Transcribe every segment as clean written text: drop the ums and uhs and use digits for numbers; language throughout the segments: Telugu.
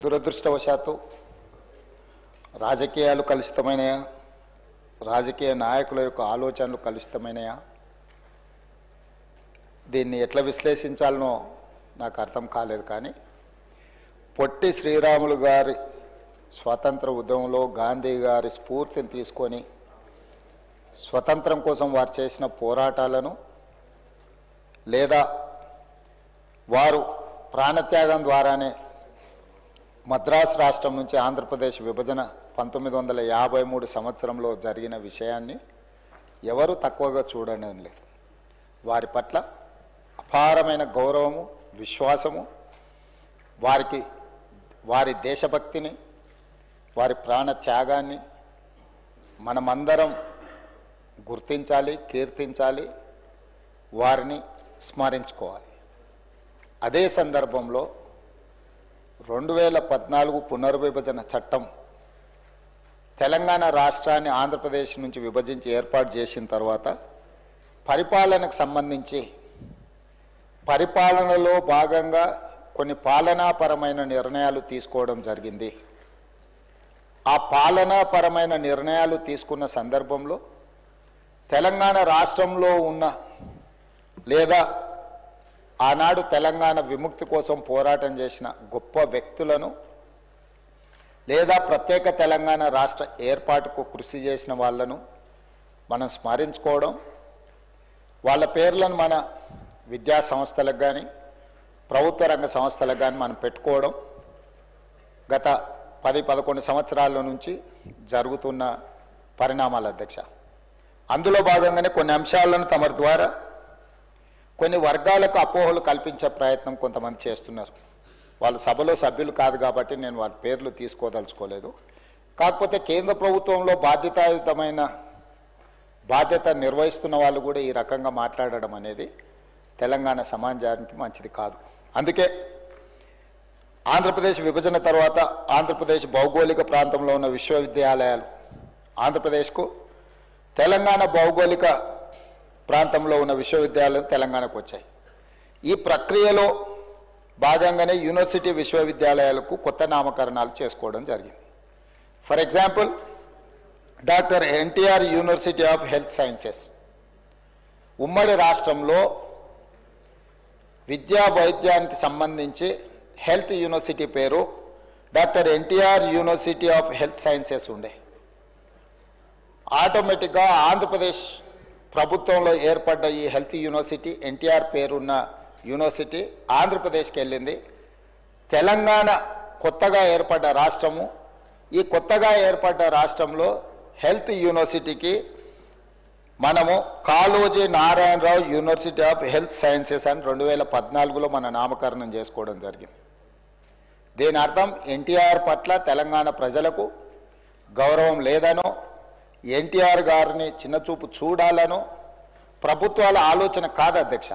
దురదృష్టవశాత్తు రాజకీయాలు కలుషితమైనయా, రాజకీయ నాయకుల యొక్క ఆలోచనలు కలుషితమైనయా, దీన్ని ఎట్లా విశ్లేషించాలనో నాకు అర్థం కాలేదు. కానీ పొట్టి శ్రీరాములు గారి స్వాతంత్ర ఉద్యమంలో గాంధీ గారి స్ఫూర్తిని తీసుకొని స్వతంత్రం కోసం వారు చేసిన పోరాటాలను, లేదా వారు ప్రాణత్యాగం ద్వారానే మద్రాసు రాష్ట్రం నుంచి ఆంధ్రప్రదేశ్ విభజన 1953 సంవత్సరంలో జరిగిన విషయాన్ని ఎవరు తక్కువగా చూడడం లేదు. వారి పట్ల అపారమైన గౌరవము, విశ్వాసము, వారి దేశభక్తిని, వారి ప్రాణ త్యాగాన్ని మనమందరం గుర్తించాలి, కీర్తించాలి, వారిని స్మరించుకోవాలి. అదే సందర్భంలో 2014 పునర్విభజన చట్టం తెలంగాణ రాష్ట్రాన్ని ఆంధ్రప్రదేశ్ నుంచి విభజించి ఏర్పాటు చేసిన తర్వాత పరిపాలనకు సంబంధించి పరిపాలనలో భాగంగా కొన్ని పాలనాపరమైన నిర్ణయాలు తీసుకోవడం జరిగింది. ఆ పాలనాపరమైన నిర్ణయాలు తీసుకున్న సందర్భంలో తెలంగాణ రాష్ట్రంలో ఉన్న లేదా ఆనాడు తెలంగాణ విముక్తి కోసం పోరాటం చేసిన గొప్ప వ్యక్తులను, లేదా ప్రత్యేక తెలంగాణ రాష్ట్ర ఏర్పాటుకు కృషి చేసిన వాళ్ళను మనం స్మరించుకోవడం, వాళ్ళ పేర్లను మన విద్యా సంస్థలకు కానీ ప్రభుత్వ రంగ సంస్థలకు కానీ మనం పెట్టుకోవడం గత 10-11 సంవత్సరాల నుంచి జరుగుతున్న పరిణామాల అధ్యక్ష. అందులో భాగంగానే కొన్ని అంశాలను తమ ద్వారా కొన్ని వర్గాలకు అపోహలు కల్పించే ప్రయత్నం కొంతమంది చేస్తున్నారు. వాళ్ళు సభలో సభ్యులు కాదు కాబట్టి నేను వాళ్ళ పేర్లు తీసుకోదలుచుకోలేదు. కాకపోతే కేంద్ర ప్రభుత్వంలో బాధ్యతాయుతమైన బాధ్యత నిర్వహిస్తున్న వాళ్ళు కూడా ఈ రకంగా మాట్లాడడం అనేది తెలంగాణ సమాజానికి మంచిది కాదు. అందుకే ఆంధ్రప్రదేశ్ విభజన తర్వాత ఆంధ్రప్రదేశ్ భౌగోళిక ప్రాంతంలో ఉన్న విశ్వవిద్యాలయాలు ఆంధ్రప్రదేశ్కు, తెలంగాణ భౌగోళిక ప్రాంతంలో ఉన్న విశ్వవిద్యాలయాలు తెలంగాణకు వచ్చాయి. ఈ ప్రక్రియలో భాగంగానే యూనివర్సిటీ విశ్వవిద్యాలయాలకు కొత్త నామకరణాలు చేసుకోవడం జరిగింది. For example, doctor NTR university of health sciences ఉమ్మడి రాష్ట్రంలో విద్యా వైద్యానికి సంబంధించి హెల్త్ యూనివర్సిటీ పేరు doctor NTR university of health sciences ఉండే. ఆటోమేటిక్గా ఆంధ్రప్రదేశ్ ప్రభుత్వంలో ఏర్పడ్డ ఈ హెల్త్ యూనివర్సిటీ, ఎన్టీఆర్ పేరున్న యూనివర్సిటీ ఆంధ్రప్రదేశ్కి వెళ్ళింది. తెలంగాణ కొత్తగా ఏర్పడ్డ రాష్ట్రము, ఈ కొత్తగా ఏర్పడ్డ రాష్ట్రంలో హెల్త్ యూనివర్సిటీకి మనము Kaloji Narayana Rao university of health sciences అని 2014లో మన నామకరణం చేసుకోవడం జరిగింది. దీని అర్థం ఎన్టీఆర్ పట్ల తెలంగాణ ప్రజలకు గౌరవం లేదనో, ఎన్టీఆర్ గారిని చిన్నచూపు చూడాలనో ప్రభుత్వాల ఆలోచన కాదు అధ్యక్ష.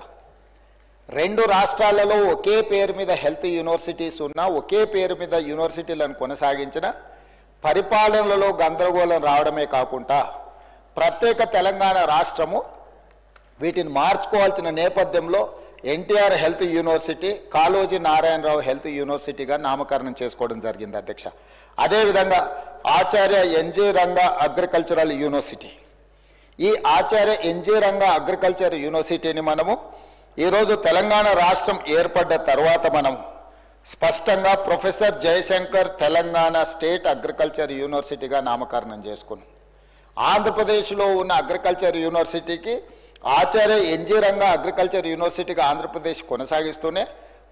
రెండు రాష్ట్రాలలో ఒకే పేరు మీద హెల్త్ యూనివర్సిటీస్ ఉన్నా, ఒకే పేరు మీద యూనివర్సిటీలను కొనసాగించిన పరిపాలనలో గందరగోళం రావడమే కాకుండా ప్రత్యేక తెలంగాణ రాష్ట్రము వీటిని మార్చుకోవాల్సిన నేపథ్యంలో NTR health university Kaloji Narayanarao health యూనివర్సిటీగా నామకరణం చేసుకోవడం జరిగింది అధ్యక్ష. అదేవిధంగా Acharya NG Ranga agricultural university, ఈ ఆచార్య ఎన్జీ రంగా అగ్రికల్చర్ యూనివర్సిటీని మనము ఈరోజు తెలంగాణ రాష్ట్రం ఏర్పడ్డ తర్వాత మనం స్పష్టంగా professor Jayashankar Telangana state agriculture యూనివర్సిటీగా నామకరణం చేసుకున్నాం. ఆంధ్రప్రదేశ్లో ఉన్న అగ్రికల్చర్ యూనివర్సిటీకి ఆచార్య ఎన్జీ రంగా అగ్రికల్చర్ యూనివర్సిటీగా ఆంధ్రప్రదేశ్ కొనసాగిస్తూనే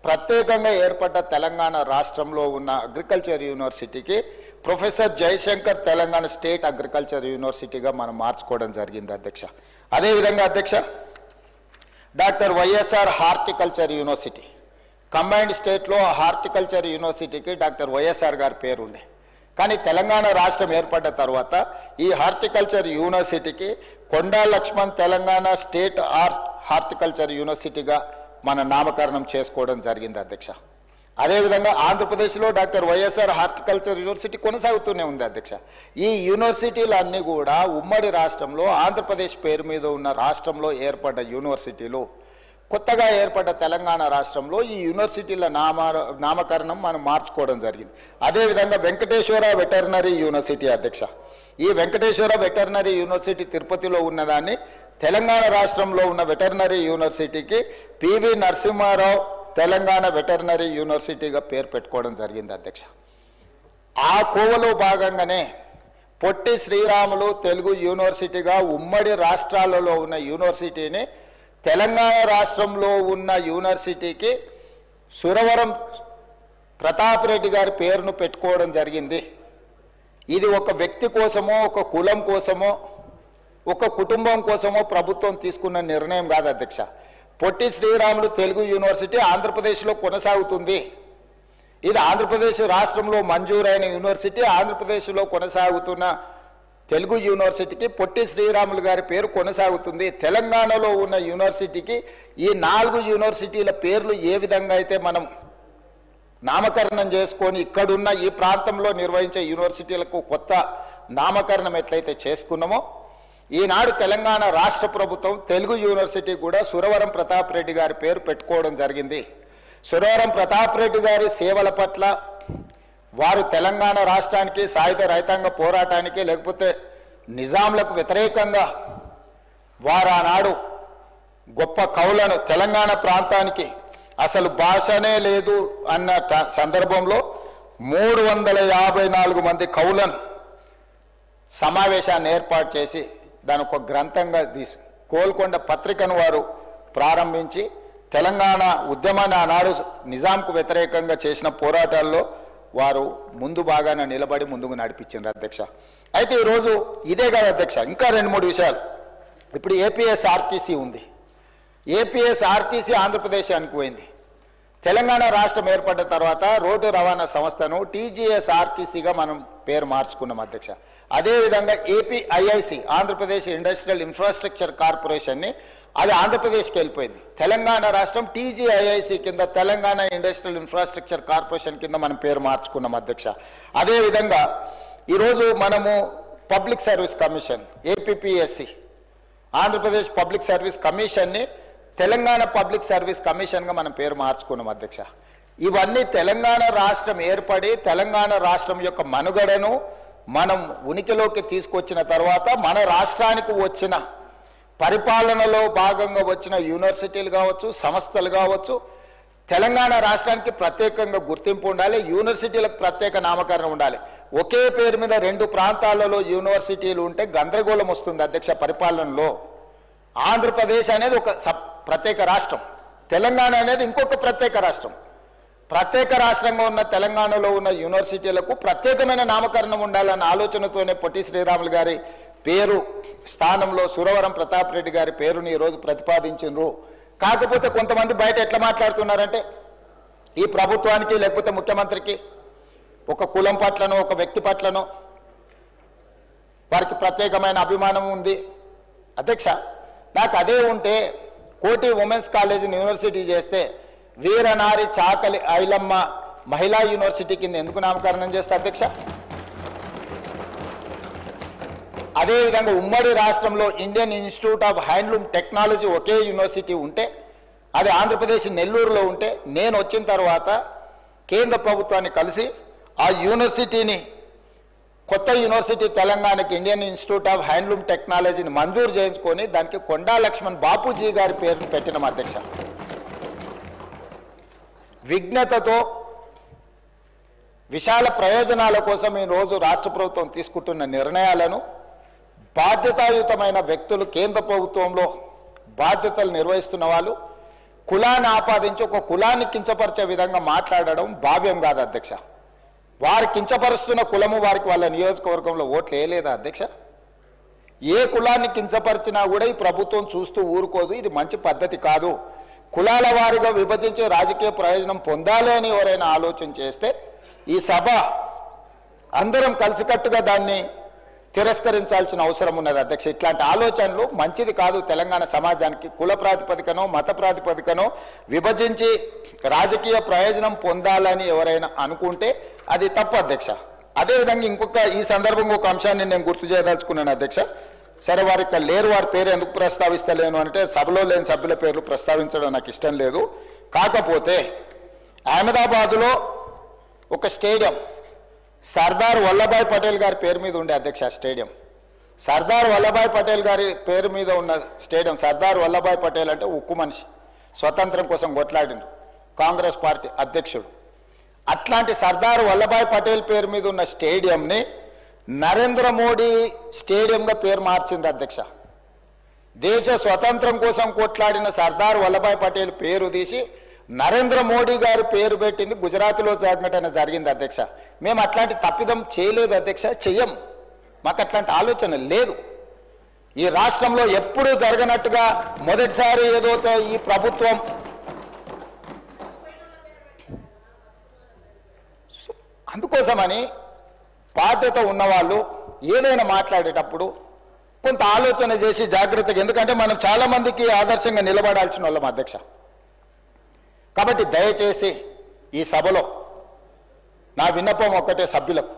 ప్రత్యేకంగా ఏర్పడ్డ తెలంగాణ రాష్ట్రంలో ఉన్న అగ్రికల్చర్ యూనివర్సిటీకి professor Jayashankar Telangana state agriculture యూనివర్సిటీగా మనం మార్చుకోవడం జరిగింది అధ్యక్ష. అదేవిధంగా అధ్యక్ష, doctor YSR horticulture university, combined స్టేట్లో హార్టికల్చర్ యూనివర్సిటీకి డాక్టర్ వైఎస్ఆర్ గారి పేరు ఉండే. కానీ తెలంగాణ రాష్ట్రం ఏర్పడ్డ తర్వాత ఈ హార్టికల్చర్ యూనివర్సిటీకి కొండా లక్ష్మణ్ తెలంగాణ స్టేట్ హార్టికల్చర్ యూనివర్సిటీగా మన నామకరణం చేసుకోవడం జరిగింది అధ్యక్ష. అదేవిధంగా ఆంధ్రప్రదేశ్లో డాక్టర్ వైఎస్ఆర్ హార్టికల్చర్ యూనివర్సిటీ కొనసాగుతూనే ఉంది అధ్యక్ష. ఈ యూనివర్సిటీలన్నీ కూడా ఉమ్మడి రాష్ట్రంలో ఆంధ్రప్రదేశ్ పేరు మీద ఉన్న రాష్ట్రంలో ఏర్పడ్డ యూనివర్సిటీలు కొత్తగా ఏర్పడ్డ తెలంగాణ రాష్ట్రంలో ఈ యూనివర్సిటీల నామకరణం మనం మార్చుకోవడం జరిగింది. అదేవిధంగా వెంకటేశ్వర వెటర్నరీ యూనివర్సిటీ అధ్యక్ష, ఈ వెంకటేశ్వర వెటర్నరీ యూనివర్సిటీ తిరుపతిలో ఉన్నదాన్ని తెలంగాణ రాష్ట్రంలో ఉన్న వెటర్నరీ యూనివర్సిటీకి పివి నరసింహారావు తెలంగాణ వెటర్నరీ యూనివర్సిటీగా పేరు పెట్టుకోవడం జరిగింది అధ్యక్ష. ఆ కోవలో భాగంగానే పొట్టి శ్రీరాములు తెలుగు యూనివర్సిటీగా ఉమ్మడి రాష్ట్రాలలో ఉన్న యూనివర్సిటీని తెలంగాణ రాష్ట్రంలో ఉన్న యూనివర్సిటీకి సురవరం ప్రతాప్ రెడ్డి గారి పేరును పెట్టుకోవడం జరిగింది. ఇది ఒక వ్యక్తి కోసమో, ఒక కులం కోసమో, ఒక కుటుంబం కోసమో ప్రభుత్వం తీసుకున్న నిర్ణయం కాదు అధ్యక్ష. పొట్టి శ్రీరాములు తెలుగు యూనివర్సిటీ ఆంధ్రప్రదేశ్లో కొనసాగుతుంది. ఇది ఆంధ్రప్రదేశ్ రాష్ట్రంలో మంజూరైన యూనివర్సిటీ. ఆంధ్రప్రదేశ్లో కొనసాగుతున్న తెలుగు యూనివర్సిటీకి పొట్టి శ్రీరాములు గారి పేరు కొనసాగుతుంది. తెలంగాణలో ఉన్న యూనివర్సిటీకి ఈ 4 యూనివర్సిటీల పేర్లు ఏ విధంగా అయితే మనం నామకరణం చేసుకొని ఇక్కడున్న ఈ ప్రాంతంలో నిర్వహించే యూనివర్సిటీలకు కొత్త నామకరణం ఎట్లయితే చేసుకున్నామో, ఈనాడు తెలంగాణ రాష్ట్ర ప్రభుత్వం తెలుగు యూనివర్సిటీ కూడా సురవరం ప్రతాప్ రెడ్డి గారి పేరు పెట్టుకోవడం జరిగింది. సురవరం ప్రతాప్ రెడ్డి గారి సేవల పట్ల, వారు తెలంగాణ రాష్ట్రానికి సాయుధ రైతాంగ పోరాటానికి లేకపోతే నిజాంలకు వ్యతిరేకంగా వారు ఆనాడు గొప్ప కవులను తెలంగాణ ప్రాంతానికి అసలు భాషనే లేదు అన్న సందర్భంలో 354 మంది కవులను సమావేశాన్ని ఏర్పాటు చేసి దాని ఒక గ్రంథంగా తీసి గోల్కొండ పత్రికను వారు ప్రారంభించి తెలంగాణ ఉద్యమాన్ని ఆనాడు నిజాంకు వ్యతిరేకంగా చేసిన పోరాటాల్లో వారు ముందు బాగానే నిలబడి ముందుకు నడిపించారు అధ్యక్ష. అయితే ఈరోజు ఇదే కాదు అధ్యక్ష, ఇంకా 2-3 విషయాలు. ఇప్పుడు ఏపీఎస్ఆర్టీసీ ఉంది. ఏపీఎస్ఆర్టీసీ ఆంధ్రప్రదేశ్ అనిపోయింది. తెలంగాణ రాష్ట్రం ఏర్పడ్డ తర్వాత రోడ్డు రవాణా సంస్థను టీజీఎస్ఆర్టీసీగా మనం పేరు మార్చుకున్నాం అధ్యక్ష. అదేవిధంగా ఏపీఐఐసి ఆంధ్రప్రదేశ్ ఇండస్ట్రియల్ ఇన్ఫ్రాస్ట్రక్చర్ కార్పొరేషన్ని అది ఆంధ్రప్రదేశ్కి వెళ్ళిపోయింది. తెలంగాణ రాష్ట్రం టీజీఐఐసి కింద తెలంగాణ ఇండస్ట్రియల్ ఇన్ఫ్రాస్ట్రక్చర్ కార్పొరేషన్ కింద మనం పేరు మార్చుకున్నాం అధ్యక్ష. అదేవిధంగా ఈరోజు మనము public service commission APPSC Andhra Pradesh public service కమిషన్ని తెలంగాణ పబ్లిక్ సర్వీస్ కమిషన్గా మనం పేరు మార్చుకున్నాం అధ్యక్ష. ఇవన్నీ తెలంగాణ రాష్ట్రం ఏర్పడి తెలంగాణ రాష్ట్రం యొక్క మనుగడను మనం ఉనికిలోకి తీసుకొచ్చిన తర్వాత మన రాష్ట్రానికి వచ్చిన పరిపాలనలో భాగంగా వచ్చిన యూనివర్సిటీలు కావచ్చు, సంస్థలు కావచ్చు, తెలంగాణ రాష్ట్రానికి ప్రత్యేకంగా గుర్తింపు ఉండాలి. యూనివర్సిటీలకు ప్రత్యేక నామకరణం ఉండాలి. ఒకే పేరు మీద 2 ప్రాంతాలలో యూనివర్సిటీలు ఉంటే గందరగోళం వస్తుంది అధ్యక్ష పరిపాలనలో. ఆంధ్రప్రదేశ్ అనేది ఒక ప్రత్యేక రాష్ట్రం, తెలంగాణ అనేది ఇంకొక ప్రత్యేక రాష్ట్రం. ప్రత్యేక రాష్ట్రంగా ఉన్న తెలంగాణలో ఉన్న యూనివర్సిటీలకు ప్రత్యేకమైన నామకరణం ఉండాలన్న ఆలోచనతోనే పొట్టి శ్రీరాములు గారి పేరు స్థానంలో సురవరం ప్రతాప్ రెడ్డి గారి పేరుని ఈరోజు ప్రతిపాదించారు. కాకపోతే కొంతమంది బయట ఎట్లా మాట్లాడుతున్నారంటే ఈ ప్రభుత్వానికి లేకపోతే ముఖ్యమంత్రికి ఒక కులం పట్లనో ఒక వ్యక్తి పట్లనో వారికి ప్రత్యేకమైన అభిమానం ఉంది. అధ్యక్ష, నాకు అదే ఉంటే కోటి ఉమెన్స్ కాలేజీని యూనివర్సిటీ చేస్తే వీరనారి చాకలి ఐలమ్మ మహిళా యూనివర్సిటీ కింద ఎందుకు నామకరణం చేస్తే అధ్యక్ష? అదేవిధంగా ఉమ్మడి రాష్ట్రంలో Indian institute of handloom technology okay university ఉంటే, అది ఆంధ్రప్రదేశ్ నెల్లూరులో ఉంటే, నేను వచ్చిన తర్వాత కేంద్ర ప్రభుత్వాన్ని కలిసి ఆ యూనివర్సిటీని కొత్త యూనివర్సిటీ తెలంగాణకి ఇండియన్ ఇన్స్టిట్యూట్ ఆఫ్ హ్యాండ్లూమ్ టెక్నాలజీని మంజూరు చేయించుకొని దానికి కొండా లక్ష్మణ్ బాపూజీ గారి పేరును పెట్టినాం అధ్యక్ష. విజ్ఞతతో విశాల ప్రయోజనాల కోసం ఈరోజు రాష్ట్ర ప్రభుత్వం తీసుకుంటున్న నిర్ణయాలను బాధ్యతాయుతమైన వ్యక్తులు కేంద్ర ప్రభుత్వంలో బాధ్యతలు నిర్వహిస్తున్న వాళ్ళు కులాన్ని ఆపాదించి ఒక కులాన్ని కించపరిచే విధంగా మాట్లాడడం భావ్యం కాదు అధ్యక్ష. వారు కించపరుస్తున్న కులము వారికి వాళ్ళ నియోజకవర్గంలో ఓట్లు వేయలేదా అధ్యక్ష? ఏ కులాన్ని కించపరిచినా కూడా ఈ ప్రభుత్వం చూస్తూ ఊరుకోదు. ఇది మంచి పద్ధతి కాదు. కులాల వారిగా విభజించి రాజకీయ ప్రయోజనం పొందాలి అని ఎవరైనా ఆలోచన చేస్తే ఈ సభ అందరం కలిసికట్టుగా దాన్ని తిరస్కరించాల్సిన అవసరం ఉన్నది అధ్యక్ష. ఇట్లాంటి ఆలోచనలు మంచిది కాదు. తెలంగాణ సమాజానికి కుల ప్రాతిపదికనో మత ప్రాతిపదికనో విభజించి రాజకీయ ప్రయోజనం పొందాలని ఎవరైనా అనుకుంటే అది తప్పు అధ్యక్ష. అదేవిధంగా ఈ సందర్భంగా ఒక అంశాన్ని నేను గుర్తు చేయదలుచుకున్నాను అధ్యక్ష. సరే వారు ఇక్కడ లేరు, వారి పేరు ఎందుకు ప్రస్తావిస్తలేను అంటే సభలో లేని సభ్యుల పేర్లు ప్రస్తావించడం నాకు ఇష్టం లేదు. కాకపోతే అహ్మదాబాదులో ఒక స్టేడియం సర్దార్ వల్లభాయ్ పటేల్ గారి పేరు మీద ఉండే అధ్యక్ష స్టేడియం. సర్దార్ వల్లభాయ్ పటేల్ గారి పేరు మీద ఉన్న స్టేడియం. సర్దార్ వల్లభాయ్ పటేల్ అంటే ఉక్కు మనిషి, స్వతంత్రం కోసం కొట్లాడిండు, కాంగ్రెస్ పార్టీ అధ్యక్షుడు. అట్లాంటి సర్దార్ వల్లభాయ్ పటేల్ పేరు మీద ఉన్న స్టేడియంని నరేంద్ర మోడీ స్టేడియంగా పేరు మార్చింది అధ్యక్ష. దేశ స్వతంత్రం కోసం కొట్లాడిన సర్దార్ వల్లభాయ్ పటేల్ పేరు తీసి నరేంద్ర మోడీ గారి పేరు పెట్టింది. గుజరాత్లో సంఘటన జరిగింది అధ్యక్ష. మేము అట్లాంటి తప్పిదం చేయలేదు అధ్యక్ష, చెయ్యం. మాకు అట్లాంటి ఆలోచన లేదు. ఈ రాష్ట్రంలో ఎప్పుడూ జరగనట్టుగా మొదటిసారి ఏదో ఈ ప్రభుత్వం అందుకోసమని బాధ్యత ఉన్నవాళ్ళు ఏదైనా మాట్లాడేటప్పుడు కొంత ఆలోచన చేసి జాగ్రత్తగా, ఎందుకంటే మనం చాలామందికి ఆదర్శంగా నిలబడాల్సిన వాళ్ళం అధ్యక్ష. కాబట్టి దయచేసి ఈ సభలో నా విన్నపం ఒక్కటే సభ్యులకు,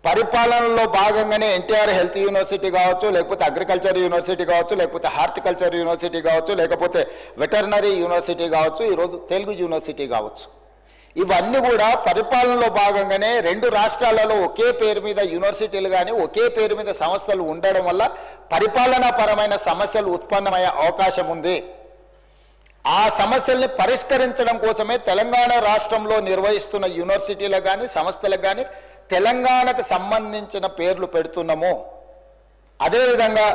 పరిపాలనలో భాగంగానే ఎన్టీఆర్ హెల్త్ యూనివర్సిటీ కావచ్చు, లేకపోతే అగ్రికల్చర్ యూనివర్సిటీ కావచ్చు, లేకపోతే హార్టికల్చర్ యూనివర్సిటీ కావచ్చు, లేకపోతే వెటర్నరీ యూనివర్సిటీ కావచ్చు, ఈరోజు తెలుగు యూనివర్సిటీ కావచ్చు, ఇవన్నీ కూడా పరిపాలనలో భాగంగానే రెండు రాష్ట్రాలలో ఒకే పేరు మీద యూనివర్సిటీలు కానీ ఒకే పేరు మీద సంస్థలు ఉండడం వల్ల పరిపాలనాపరమైన సమస్యలు ఉత్పన్నమయ్యే అవకాశం ఉంది. ఆ సమస్యల్ని పరిష్కరించడం కోసమే తెలంగాణ రాష్ట్రంలో నిర్వహిస్తున్న యూనివర్సిటీలకు కానీ సంస్థలకు కానీ తెలంగాణకు సంబంధించిన పేర్లు పెడుతున్నాము. అదేవిధంగా